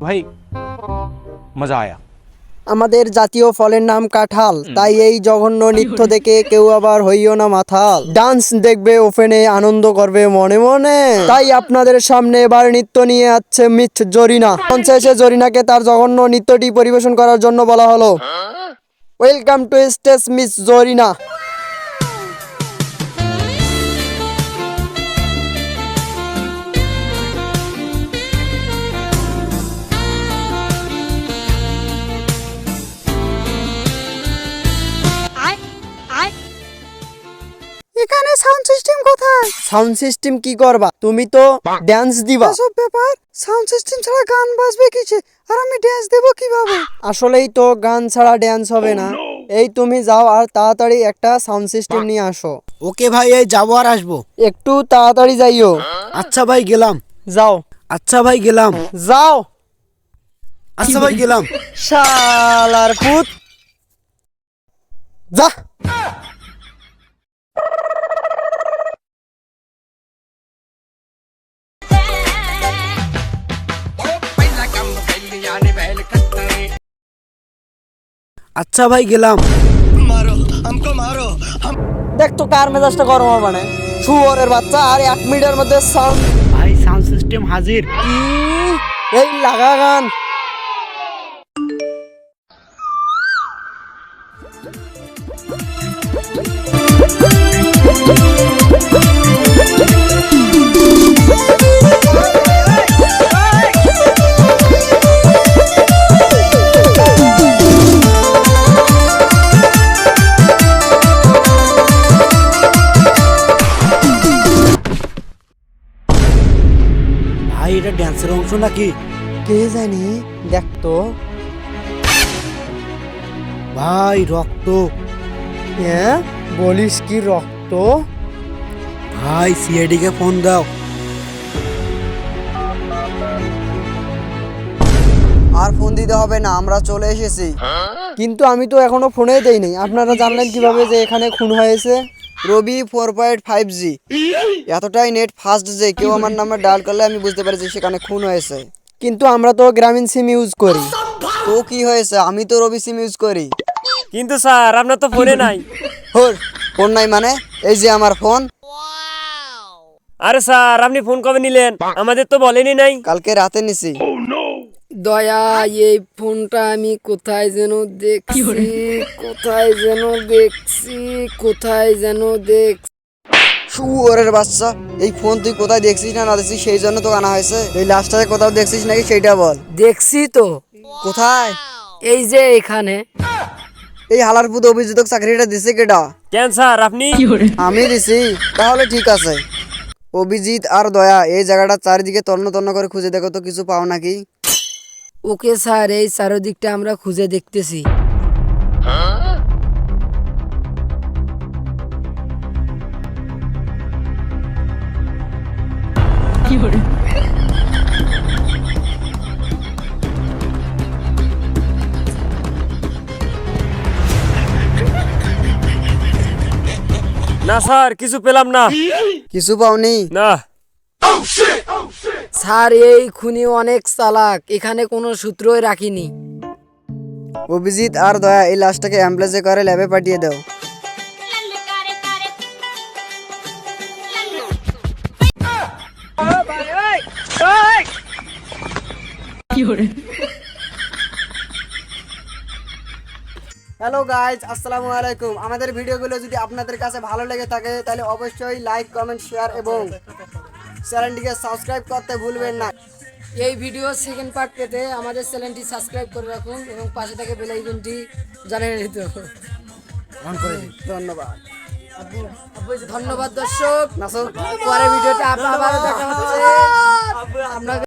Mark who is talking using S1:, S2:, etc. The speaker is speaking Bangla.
S1: ভাই মজা আয়া।
S2: আমাদের জাতীয় ফলের নাম কাঁঠাল, তাই এই জঘন্য নৃত্য দেখে কেউ আবার হইও না মাথাল। ডান্স দেখবে ওপেনে, আনন্দ করবে মনে মনে। তাই আপনাদের সামনে এবার নৃত্য নিয়ে আসছে মিস জরিনা। মঞ্চে এসে জরিনাকে তার জঘন্য নৃত্যটি পরিবেশন করার জন্য বলা হলো। Welcome to stage miss Zarina. এখানে সাউন্ড সিস্টেম কোথায়? সাউন্ড সিস্টেম কি করবা? তুমি তো ড্যান্স দিবা। সব ব্যাপার, সাউন্ড সিস্টেম ছাড়া গান বাজবে কিসে, আর আমি ড্যান্স দেব কিভাবে? আসলেই তো গান ছাড়া ড্যান্স হবে না। এই তুমি যাও আর তাড়াতাড়ি একটা সাউন্ড সিস্টেম নিয়ে আসো।
S3: ওকে ভাই, এই যাবো আর আসবো।
S2: একটু তাড়াতাড়ি যাইও।
S3: আচ্ছা ভাই গেলাম।
S2: যাও।
S3: আচ্ছা ভাই গেলাম।
S2: যাও।
S3: আচ্ছা ভাই গেলাম।
S2: শালার পুত, যা।
S3: আচ্ছা ভাই গেলাম।
S2: দেখ তো কার মেজাজটা গরম হবে না। শুয়োরের বাচ্চা, আর 1 মিনিটের মধ্যে সাউন্ড।
S3: ভাই সাউন্ড সিস্টেম হাজির।
S2: এই লাগা গান।
S3: ভাই এটা ড্যান্সের অংশ নাকি?
S2: কে জানি, দেখ তো।
S3: ভাই রক্ত।
S2: হ্যাঁ, বলিস কি রক্ত?
S3: ভাই সিআইডি কে ফোন দাও।
S2: আর ফোন দিতে হবে না, আমরা চলে এসেছি। কিন্তু আমি তো এখনো ফোনে দেইনি। আপনারা জানলেন কিভাবে যে এখানে খুন হয়েছে? রবি 4.5G এতটাই নেট ফাস্ট যে কেউ আমার নাম্বার ডায়াল করলে আমি বুঝতে পারি যে সেখানে খুন হয়েছে। কিন্তু আমরা তো গ্রামীণ সিম ইউজ করি। তো কি হয়েছে, আমি তো রবি সিম ইউজ করি।
S4: কিন্তু স্যার আপনার তো ফোনে নাই।
S2: হোর, ফোন নাই মানে? এই যে আমার ফোন।
S4: আরে স্যার আপনি ফোন কবে নিলেন? আমাদের তো বলেনি নাই।
S2: কালকে রাতে নিছি।
S5: দয়া, এই ফোনটা আমি কোথায় যেন দেখছি, কোথায় যেন দেখছি।
S2: শুয়োরের বাচ্চা, এই ফোন তুই কোথায় দেখছিস না দেখছিস সেই জন্য তো আনা হয়েছে। এই লাস্টটাতে কোথাও দেখছিস নাকি সেইটা বল।
S5: দেখছি তো।
S2: কোথায়?
S5: এই যে এখানে।
S2: এই হালার পুত অভিজিৎ চাকরিটা দিছে কেডা?
S4: কেন স্যার আপনি?
S2: আমি দিছি। তাহলে ঠিক আছে। অভিজিৎ আর দয়া, এই জায়গাটা চারিদিকে তন্ন তন্ন করে খুঁজে দেখো তো কিছু পাও নাকি।
S5: ওকে স্যার, এই চারদিকটা আমরা খুঁজে দেখতেছি।
S4: না স্যার কিছু পেলাম না।
S2: কিছু পাওনি?
S4: না
S5: স্যার, এই খুনি অনেক চালাক, এখানে কোনো সূত্রই রাখিনি।
S2: অভিজিৎ আর দয়া, এই লাশটাকে অ্যাম্বুলেন্সে করে ল্যাবে পাঠিয়ে দাও। হ্যালো গাইজ, আসসালামু আলাইকুম। আমাদের ভিডিওগুলো যদি আপনাদের কাছে ভালো লেগে থাকে তাহলে অবশ্যই লাইক, কমেন্ট, শেয়ার এবং চ্যানেলটিকে সাবস্ক্রাইব করতে ভুলবেন না।
S5: এই ভিডিও সেকেন্ড পার্ট পেতে আমাদের চ্যানেলটি সাবস্ক্রাইব করে রাখুন এবং পাশে থেকে বেল আইকনটি জানিয়ে দিতে
S2: ধন্যবাদ।
S5: ধন্যবাদ দর্শক।
S2: নাসর,
S5: পরে ভিডিওটা আবার দেখা হচ্ছে। আপনাকে